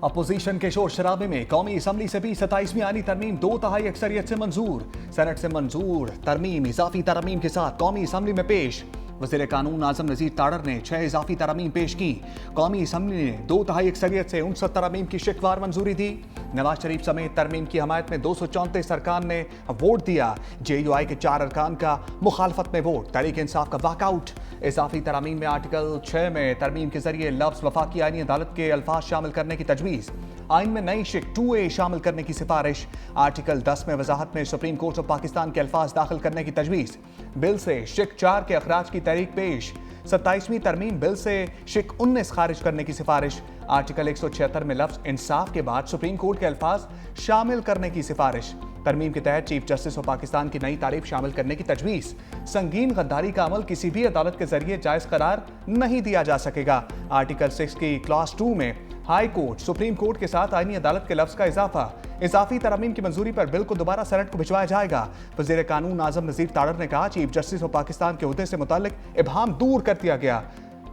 Opposition के शोर शराबे में कौमी असम्बली से भी 27वीं आईनी तरमीम 2/3 अक्सरियत से मंजूर। सेनेट से मंजूर तरमीम इजाफी तरमीम के साथ कौमी असम्बली में पेश। वज़ीर कानून आजम नज़ीर ताड़र ने 6 इजाफी तरमीम पेश की। कौमी असम्बली ने 2/3 अक्सरियत से 59 तरमीम की शिकवार मंजूरी दी। नवाज शरीफ समेत तरमीम की हमायत में 234 अरकान ने वोट दिया। JUI के 4 अरकान का मुखालफत में वोट। तहरीक इंसाफ का वॉकआउट। इजाफी तरमीम में आर्टिकल 6 में तरमीम के जरिए लफ्ज़ वफाकी आईनी अदालत के अल्फाज शामिल करने की तजवीज़। आइन में नई शिक 2A शामिल करने की सिफारिश। आर्टिकल 10 में वजाहत में सुप्रीम कोर्ट ऑफ पाकिस्तान के अल्फाज दाखिल करने की तजवीज़। बिल से शिक 4 के अखराज की तहरीक पेश। 27वीं तरमीम बिल से शिक 19 खारिज करने की सिफारिश। आर्टिकल 176 में लफ्ज़ इंसाफ के बाद सुप्रीम कोर्ट के अल्फाज शामिल करने की सिफारिश। तरमीम के तहत चीफ जस्टिस ऑफ पाकिस्तान की नई तारीफ शामिल करने की तजवीज़। संगीन गद्दारी का अमल किसी भी अदालत के जरिए जायज़ करार नहीं दिया जा सकेगा। आर्टिकल 6 की क्लास 2 में हाई कोर्ट सुप्रीम कोर्ट के साथ आईनी अदालत के लफ्ज़ का इजाफा। इजाफी तरमीम की मंजूरी पर बिल को दोबारा सेनेट को भिजवाया जाएगा। वज़ीर कानून आजम नज़ीर ताड़र ने कहा, चीफ जस्टिस ऑफ पाकिस्तान के ओहदे से मुताल्लिक इबहाम दूर कर दिया गया।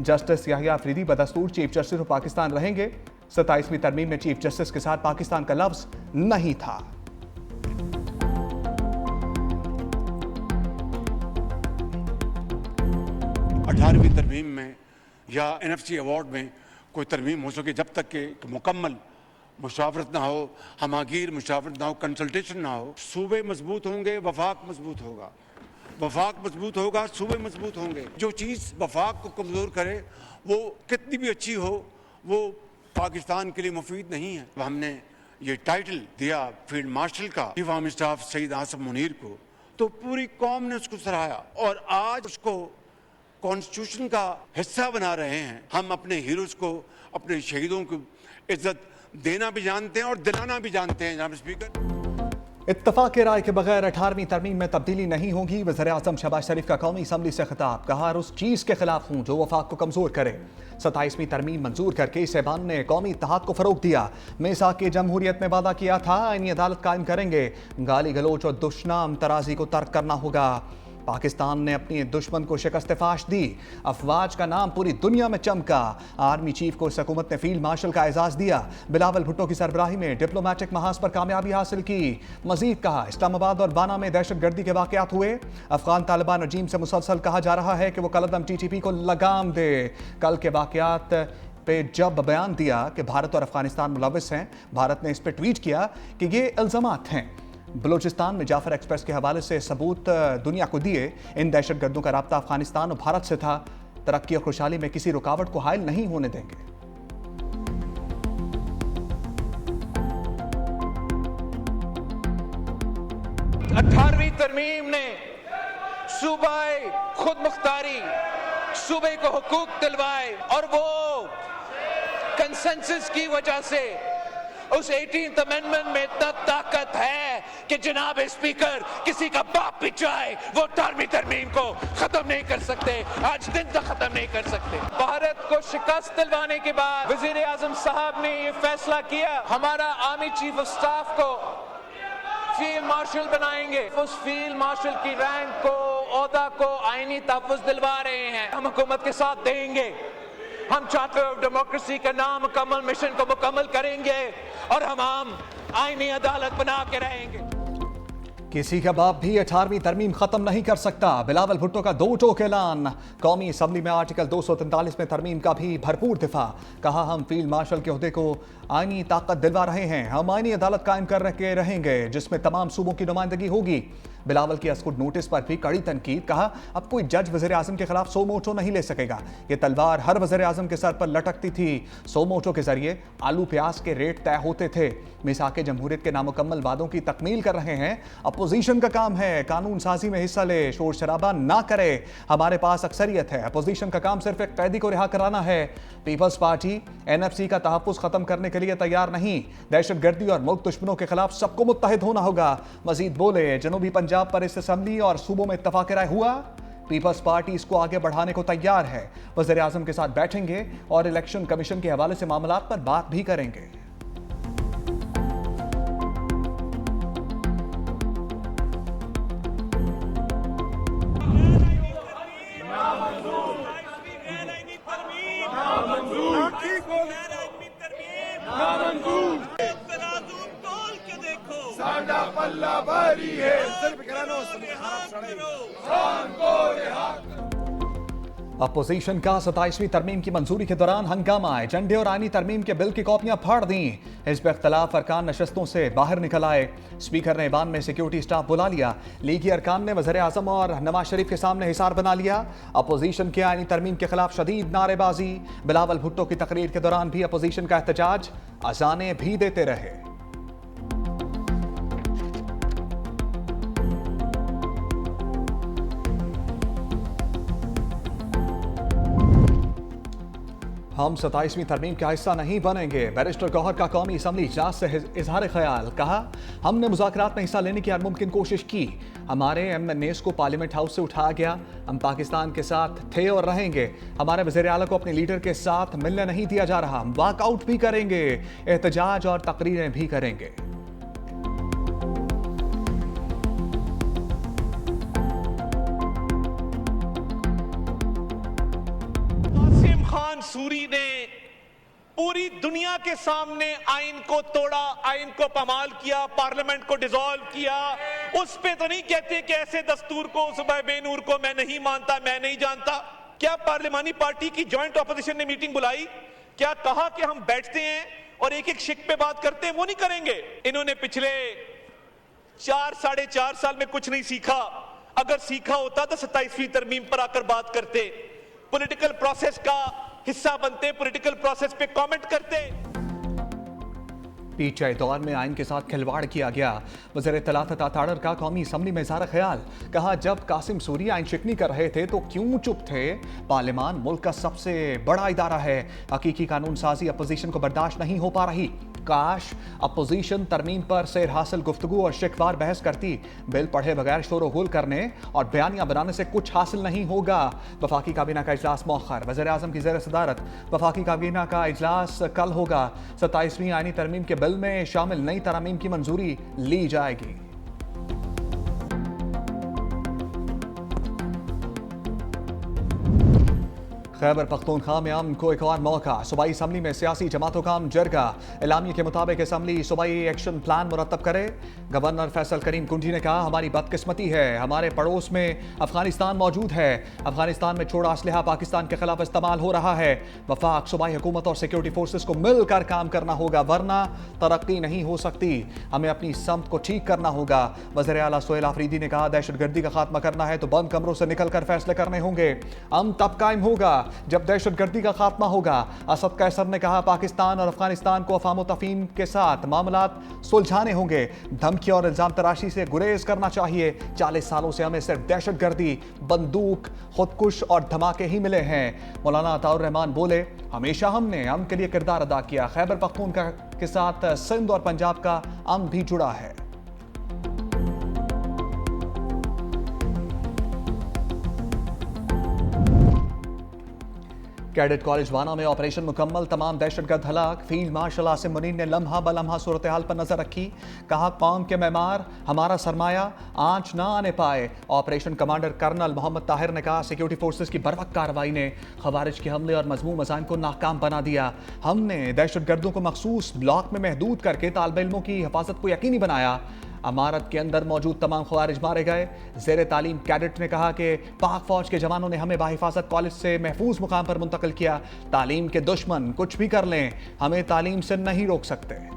जस्टिस याहिया अफरीदी बदस्तूर चीफ जस्टिस ऑफ पाकिस्तान रहेंगे। 27वीं तरमीम में चीफ जस्टिस के साथ पाकिस्तान का लफ्ज़ नहीं था। 18वीं तरमीम में या NFC अवार्ड में कोई तरमीम हो सके जब तक कि मुकम्मल मुशावरत ना हो, हमागीर मुशावरत ना हो, कंसल्टेशन ना हो। सूबे मजबूत होंगे, वफाक मजबूत होगा। वफाक मजबूत होगा, सूबे मजबूत होंगे। जो चीज़ वफाक को कमज़ोर करे वो कितनी भी अच्छी हो, वो पाकिस्तान के लिए मुफीद नहीं है। हमने ये टाइटल दिया फील्ड मार्शल का chief army staff Syed Asif Munir को, तो पूरी कौम ने उसको सराहा और आज उसको कॉन्स्टिट्यूशन का हिस्सा बना रहे हैं। हम अपने हीरोज़ को, अपने शहीदों को इज्जत देना भी जानते हैं और दिलाना भी जानते हैं। जनाब स्पीकर, इत्तफाक राय के बगैर 18वीं तरमीम में तब्दीली नहीं होगी। वज़ीर आज़म शहबाज शरीफ का कौमी असम्बली से खिताब। कहा, उस चीज़ के खिलाफ हूँ जो वफाक को कमज़ोर करे। 27वीं तरमीम मंजूर करके इस ऐवान ने कौमी इत्तेहाद को फ़रोग़ दिया। मीसाक की जमहूरियत में वादा किया था आईनी अदालत कायम करेंगे। गाली गलोच और दुश्मन तराजी को तर्क करना होगा। पाकिस्तान ने अपनी दुश्मन को शिकस्त फाश दी। अफवाज का नाम पूरी दुनिया में चमका। आर्मी चीफ को इस हुकूमत ने फील्ड मार्शल का एजाज़ दिया। बिलावल भुट्टो की सरबराही में डिप्लोमेटिक महाज पर कामयाबी हासिल की। मजीद कहा, इस्लामाबाद और बाना में दहशत गर्दी के वाक़यात हुए। अफगान तालिबान रजीम से मुसलसल कहा जा रहा है कि वो कलअदम TTP को लगाम दे। कल के वाक़यात पे जब बयान दिया कि भारत और अफगानिस्तान मुलविस हैं, भारत ने इस पर ट्वीट किया कि ये इल्ज़ामात हैं। बलूचिस्तान में जाफर एक्सप्रेस के हवाले से सबूत दुनिया को दिए। इन दहशतगर्दों का राब्ता अफगानिस्तान और भारत से था। तरक्की और खुशहाली में किसी रुकावट को हायल नहीं होने देंगे। 18वीं तरमीम ने सूबाए खुद मुख्तारी, सूबे को हुकूक दिलवाए और वो कंसेंसस की वजह से उस 18th अमेंडमेंट में इतना ताकत है कि जनाब स्पीकर किसी का बाप भी चाहे वो 18वीं तरमीम को खत्म नहीं कर सकते, आज दिन तक खत्म नहीं कर सकते। भारत को शिकस्त दिलवाने के बाद वजीर आजम साहब ने ये फैसला किया, हमारा आर्मी चीफ ऑफ स्टाफ को फील्ड मार्शल बनाएंगे। उस फील्ड मार्शल की रैंक को, ओहदा को आईनी तहफ़्फ़ुज़ दिलवा रहे हैं। हम हुकूमत के साथ देंगे। हम चार्टर ऑफ डेमोक्रेसी का नामुकम्मल मिशन को मुकम्मल करेंगे और हम आईनी अदालत बना के रहेंगे। किसी का बाप भी 18वीं तरमीम खत्म नहीं कर सकता। बिलावल भुट्टो का दो टोक ऐलान। कौमी असम्बली में आर्टिकल 243 में तरमीम का भी भरपूर दिफा। कहा, हम फील्ड मार्शल के ओहदे को आईनी ताकत दिलवा रहे हैं। हम आईनी अदालत कायम कर के रहेंगे जिसमें तमाम सूबों की नुमाइंदगी होगी। बिलावल की अस्कुट नोटिस पर भी कड़ी तनकीद। कहा, अब कोई जज वज़ीर आज़म के खिलाफ सो मोटो नहीं ले सकेगा। ये तलवार हर वज़ीर आज़म के सर पर लटकती थी। सो मोटो के जरिए आलू प्याज के रेट तय होते थे। मिसाक जमहूरियत के नामुकम्मल वादों की तकमील कर रहे हैं। अपोजिशन का काम है कानून साजी में हिस्सा ले, शोर शराबा ना करे। हमारे पास अक्सरियत है। अपोजिशन का काम सिर्फ एक कैदी को रिहा कराना है। पीपल्स पार्टी NFC का तहफ़्फ़ुज़ खत्म करने के लिए तैयार नहीं। दहशत गर्दी और मुल्क दुश्मनों के खिलाफ सबको मुत्तहिद होना होगा। मजीद बोले, जनूबी पंजाब पर इस असम्बली और सूबों में इत्तफाक राय हुआ। पीपल्स पार्टी इसको आगे बढ़ाने को तैयार है। वज़ीर आज़म के साथ बैठेंगे और इलेक्शन कमीशन के हवाले से मामलात पर बात भी करेंगे। तराजू तोल के देखो साडा पल्ला भारी है अपोजिशन का 27वीं तरमीम की मंजूरी के दौरान हंगामा है। झंडे और आईनी तरमीम के बिल की कॉपियां फाड़ दी। हिज़्ब इख्तिलाफ अरकान नशस्तों से बाहर निकल आए। स्पीकर ने ऐवान में सिक्योरिटी स्टाफ बुला लिया। लीगी अरकान ने वज़ीर आज़म और नवाज शरीफ के सामने हिसार बना लिया। अपोजिशन के आईनी तरमीम के खिलाफ शदीद नारेबाजी। बिलावल भुट्टो की तकरीर के दौरान भी अपोजिशन का एहतजाज। अजानें भी देते रहे। हम 27वीं तरमीम का हिस्सा नहीं बनेंगे। बैरिस्टर गौहर का कौमी असम्बली इजलास से इजहार ख्याल। कहा, हमने मुज़ाकरात में हिस्सा लेने की हर मुमकिन कोशिश की। हमारे MNAs को पार्लियामेंट हाउस से उठाया गया। हम पाकिस्तान के साथ थे और रहेंगे। हमारे वज़ीर आला को अपने लीडर के साथ मिलने नहीं दिया जा रहा। हम वॉकआउट भी करेंगे, एहतजाज और तकरीरें भी करेंगे। खान सूरी ने पूरी दुनिया के सामने आइन को तोड़ा, आइन को पामाल किया, पार्लियामेंट को डिसॉल्व किया। उस पे तो नहीं कहते कि ऐसे दस्तूर को, सुबह बेनूर को मैं नहीं मानता, मैं नहीं जानता। क्या पार्लियामानी पार्टी की जॉइंट ऑपोजिशन ने मीटिंग बुलाई? क्या कहा कि हम बैठते हैं और एक एक शिक पे बात करते हैं? वो नहीं करेंगे। इन्होंने पिछले 4-4.5 साल में कुछ नहीं सीखा। अगर सीखा होता तो 27वीं तरमीम पर आकर बात करते, पॉलिटिकल प्रोसेस का हिस्सा बनते, पॉलिटिकल प्रोसेस पे कमेंट करते। पीछे दौर में आइन के साथ खिलवाड़ किया गया। वज़ीर इत्तलात ताड़र का कौमी असम्बली में इज़हार ख्याल। कहा, जब कासिम सूरी आइन शिकनी कर रहे थे तो क्यों चुप थे? पार्लियामान मुल्क का सबसे बड़ा इदारा है। हकीकी कानून साजी अपोजिशन को बर्दाश्त नहीं हो पा रही। काश अपोजिशन तरमीम पर सेर हासिल गुफ्तगू और शिकवार बहस करती। बिल पढ़े बगैर शोर गुल करने और बयानियां बनाने से कुछ हासिल नहीं होगा। वफाकी काबीना का इजलास मौखर। वज़ीर आज़म की ज़ेर सदारत वफाकी काबीना का इजलास कल होगा। 27वीं आईनी तरमीम के बिल में शामिल नई तरमीम की मंजूरी ली जाएगी। खैबर पख्तूनख्वा में अमन को एक और मौका। सूबाई असम्बली में सियासी जमातों का जरगा। एलामिया के मुताबिक असम्बली सूबाई एक्शन प्लान मुरतब करे। गवर्नर फैसल करीम कुंजी ने कहा, हमारी बदकिस्मती है, हमारे पड़ोस में अफगानिस्तान मौजूद है। अफगानिस्तान में छोड़ा असलहा पाकिस्तान के खिलाफ इस्तेमाल हो रहा है। वफाक, सूबाई हुकूमत और सिक्योरिटी फोर्सेस को मिलकर काम करना होगा, वरना तरक्की नहीं हो सकती। हमें अपनी समत को ठीक करना होगा। वज़ीर आला सोहेल आफरीदी ने कहा, दहशतगर्दी का खात्मा करना है तो बंद कमरों से निकलकर फैसले करने होंगे। अमन तब कायम होगा जब दहशतगर्दी का खात्मा होगा। असद कैसर ने कहा, पाकिस्तान और अफगानिस्तान को अफाम तफहीम के साथ मामलात सुलझाने होंगे। धमकी और इल्जाम तराशी से गुरेज करना चाहिए। 40 सालों से हमें सिर्फ दहशतगर्दी, बंदूक, खुदकुश और धमाके ही मिले हैं। मौलाना अताउर रहमान बोले, हमेशा हमने अमन के लिए किरदार अदा किया। खैबर पख्तूनख्वा के साथ सिंध और पंजाब का अमन भी जुड़ा है। कैडेट कॉलेज वाना में ऑपरेशन मुकम्मल, तमाम दहशतगर्द हलाक। फील्ड मार्शल आसिम मुनीर ने लम्हा बलम्हा सूरत हाल पर नजर रखी। कहा, कौम के मेमार हमारा सरमाया, आंच ना आने पाए। Operation commander colonel Mohammad Tahir ने कहा, सिक्योरिटी फोर्सेस की बर्वक्त कार्रवाई ने खवारिज के हमले और मजमूम मज़ाहिम को नाकाम बना दिया। हमने दहशतगर्दों को मखसूस ब्लॉक में महदूद करके तालिब इल्मों की हिफाजत को यकीनी बनाया। अमारत के अंदर मौजूद तमाम खवारिज मारे गए। ज़ेर तालीम कैडेट ने कहा कि पाक फौज के जवानों ने हमें बाहिफाजत कॉलेज से महफूज मुकाम पर मुंतकिल किया। तालीम के दुश्मन कुछ भी कर लें, हमें तालीम से नहीं रोक सकते।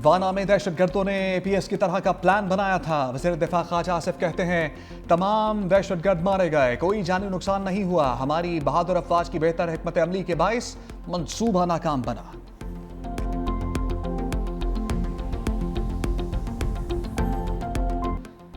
वाना में दहशतगर्दों ने APS की तरह का प्लान बनाया था। वज़ीर दिफा ख्वाजा आसिफ कहते हैं, तमाम दहशतगर्द मारे गए, कोई जानी नुकसान नहीं हुआ। हमारी बहादुर अफवाज की बेहतर हिकमत अमली के बाइस मंसूबा नाकाम बना।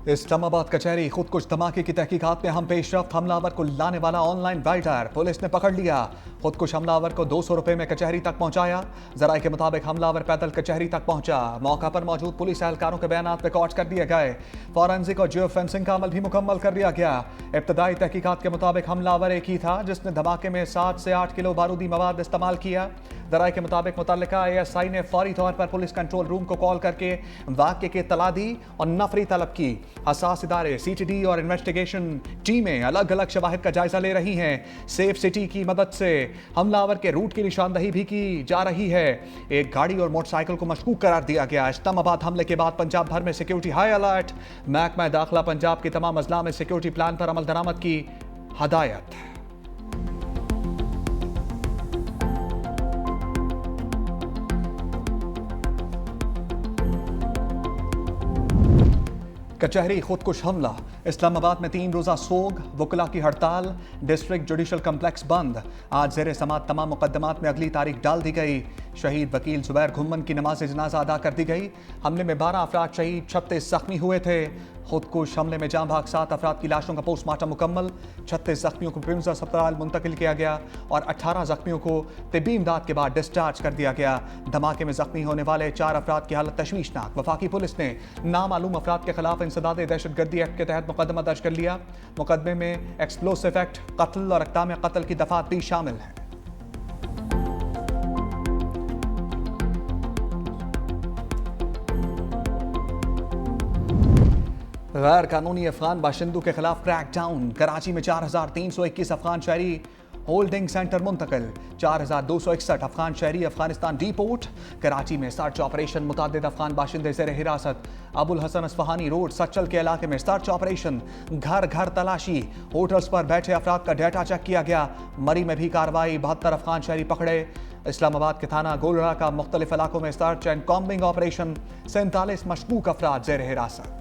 इस्लामाबाद कचहरी खुदकुश धमाके की तहकीकात में हम पेशरफ्त। हमलावर को लाने वाला ऑनलाइन राइटर पुलिस ने पकड़ लिया। खुदकुश हमलावर को 200 रुपए में कचहरी तक पहुंचाया। जराये के मुताबिक हमलावर पैदल कचहरी तक पहुंचा। मौका पर मौजूद पुलिस एहलकारों के बयानात रिकॉर्ड कर दिए गए। फॉरेंसिक और जियो फेंसिंग का अमल भी मुकम्मल कर लिया गया। इब्तदाई तहकीकात के मुताबिक हमलावर एक ही था जिसने धमाके में 7 से 8 किलो बारूदी मवाद इस्तेमाल किया। जराये के मुताबिक मुतल्लिका ASI ने फौरी तौर पर पुलिस कंट्रोल रूम को कॉल करके वाक़े की इत्तला दी और नफरी तलब की। हसास इदारे CTD और इन्वेस्टिगेशन टीमें अलग अलग शवाहिद का जायजा ले रही हैं। सेफ सिटी की मदद से हमलावर के रूट की निशानदही भी की जा रही है। एक गाड़ी और मोटरसाइकिल को मशकूक करार दिया गया। इस्लामाबाद हमले के बाद पंजाब भर में सिक्योरिटी हाई अलर्ट। महकमा दाखिला पंजाब की तमाम अजला में सिक्योरिटी प्लान पर अमल दरामद की हदायत। कचहरी खुदकुश हमला। इस्लामाबाद में 3 रोज़ा सोग, वकला की हड़ताल, डिस्ट्रिक्ट जुडिशल कम्प्लेक्स बंद। आज ज़ेर समात तमाम मुकदमात में अगली तारीख डाल दी गई। शहीद वकील जुबैर घुम्मन की नमाज जनाजा अदा कर दी गई। हमले में 12 अफराद शहीद, 36 जख्मी हुए थे। खुदकुश हमले में जाँ भाग 7 अफराद की लाशों का पोस्टमार्टम मुकम्मल। 36 जख्मियों को पिंजा अस्पताल मुंतकिल किया गया और 18 जख्मियों को तिब्बी इमदाद के बाद डिस्चार्ज कर दिया गया। धमाके में जख्मी होने वाले 4 अफराद की हालत तशवीशनाक। वफाकी पुलिस ने नामालूम अफराद के खिलाफ इंसदाद दहशतगर्दी एक्ट के तहत मुकदमा दर्ज कर लिया। मुकदमे में एक्सप्लोसिव एक्ट, कत्ल और इक़दाम कत्ल की दफात भी शामिल हैं। गैर कानूनी अफगान बाशिंदों के खिलाफ क्रैकडाउन। कराची में 4321 अफगान शहरी होल्डिंग सेंटर मुंतकिल। 4261 अफगान शहरी अफगानिस्तान डिपोर्ट। कराची में सर्च ऑपरेशन, मुतादिद अफगान बाशिंदे ज़ेर हिरासत। अबुल हसन अस्फहानी रोड सच्चल के इलाके में सर्च ऑपरेशन, घर घर तलाशी। होटल्स पर बैठे अफराद का डेटा चेक किया गया। मरी में भी कार्रवाई, 72 अफगान शहरी पकड़े। इस्लामाबाद के थाना गोलरा का मुख्तलिफ इलाकों में सर्च एंड कॉम्बिंग ऑपरेशन। 47 मशकूक अफराद ज़ेर हिरासत।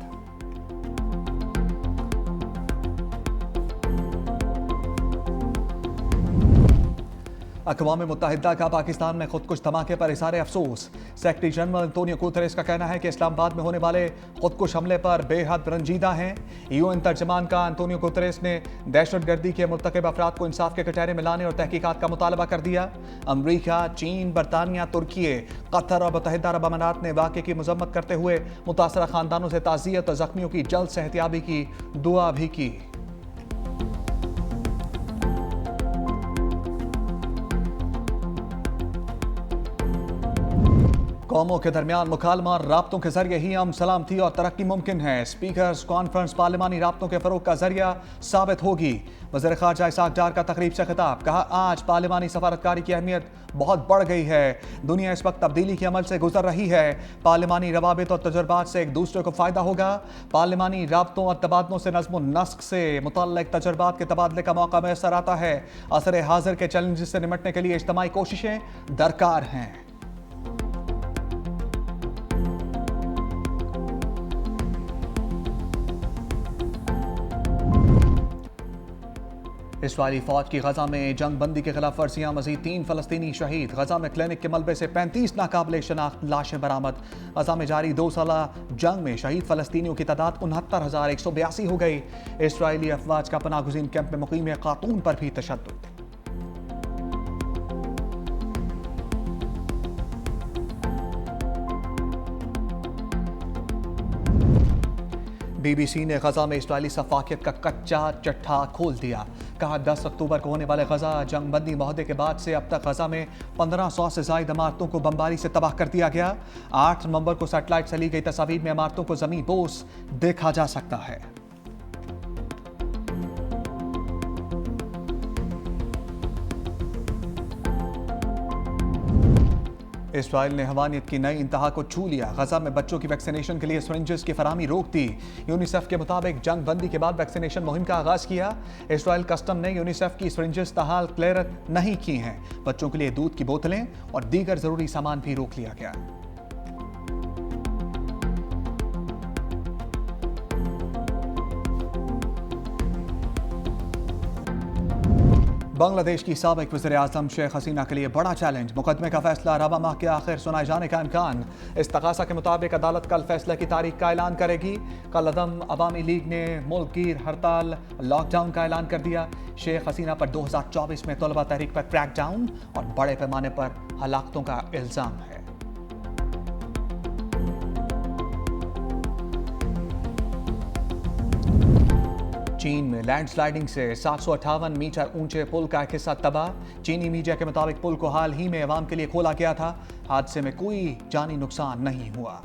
अक़वाम मुत्तहिदा का पाकिस्तान में खुदकुश धमाके पर इज़हार अफसोस। सेक्रेटरी जनरल एंटोनियो गुतेरेस का कहना है कि इस्लामाबाद में होने वाले खुदकुश हमले पर बेहद रंजीदा हैं। UN तर्जमान का एंटोनियो गुतेरेस ने दहशतगर्दी के मुर्तकिब अफराद को इंसाफ के कटहरे में लाने और तहकीकात का मुतालबा कर दिया। अमरीका, चीन, बरतानिया, तुर्की, कतर और मुत्तहिदा अरब अमारात ने वाक़े की मजम्मत करते हुए मुतासरा ख़ानदानों से ताज़ियत और ज़ख्मियों की जल्द सेहतियाबी की दुआ भी की। कौमों के दरमियान मुकालमा और राब्तों के जरिए ही हम सलामती और तरक्की मुमकिन है। स्पीकर्स कॉन्फ्रेंस पार्लिमानी राब्तों के फ़रोग का जरिया साबित होगी। वज़ीर ख़ारजा इसाक डार का तकरीब से खिताब। कहा, आज पार्लिमानी सफारतकारी की अहमियत बहुत बढ़ गई है। दुनिया इस वक्त तब्दीली के अमल से गुजर रही है। पार्लिमानी रवाबित और तजुर्बात से एक दूसरे को फ़ायदा होगा। पार्लिमानी राब्तों और तबादलों से नज़्म व नस्क से मुतल्लिक़ तजुर्बात के तबादले का मौका मैसर आता है। असर हाज़िर के चैलेंजेस से निमटने के लिए इज्तिमाई कोशिशें दरकार हैं। इस्राईली फ़ौज की गजा में जंग बंदी के खिलाफ वर्जियाँ, मज़ीद 3 फ़लस्तीनी शहीद। गजा में क्लिनिक के मलबे से 35 नाकाबिले शनाख्त लाशें बरामद। गजा में जारी 2 साला जंग में शहीद फ़लस्तीनियों की तादाद 69,182 हो गई। इस्राईली अफवाज का पनागुज़ीन कैंप में मुकीम खातून पर भी तशद्दुद। BBC ने गजा में इस्राईली सफाकियत का कच्चा चट्टा खोल दिया। कहा, 10 अक्टूबर को होने वाले गजा जंग बंदी माहदे के बाद से अब तक गजा में 1500 से ज़ायद इमारतों को बमबारी से तबाह कर दिया गया। 8 नवंबर को सैटेलाइट से ली गई तस्वीर में इमारतों को ज़मीन बोस देखा जा सकता है। इस्राइल ने हवानियत की नई इंतहा को छू लिया। गजा में बच्चों की वैक्सीनेशन के लिए सिरिंजेस की फराहमी रोक दी। यूनिसेफ के मुताबिक जंग बंदी के बाद वैक्सीनेशन मुहिम का आगाज़ किया। इस्राइल कस्टम ने यूनिसेफ की सिरिंजेस ताहाल क्लियर नहीं की हैं। बच्चों के लिए दूध की बोतलें और दीगर ज़रूरी सामान भी रोक लिया गया। बांग्लादेश की साबिक वज़ीर आज़म शेख हसीना के लिए बड़ा चैलेंज। मुकदमे का फैसला रबा माह के आखिर सुनाए जाने का इम्कान। इस्तग़ासा के मुताबिक अदालत कल फैसले की तारीख का ऐलान करेगी। कल अदम अवामी लीग ने मुल्क गिर हड़ताल लॉकडाउन का ऐलान कर दिया। शेख हसीना पर 2024 में तलबा तहरीक पर क्रैकडाउन और बड़े पैमाने पर हलाकतों का इल्ज़ाम है। चीन में लैंडस्लाइडिंग से 758 मीटर ऊंचे पुल का एक हिस्सा तबाह। चीनी मीडिया के मुताबिक पुल को हाल ही में अवाम के लिए खोला गया था। हादसे में कोई जानी नुकसान नहीं हुआ।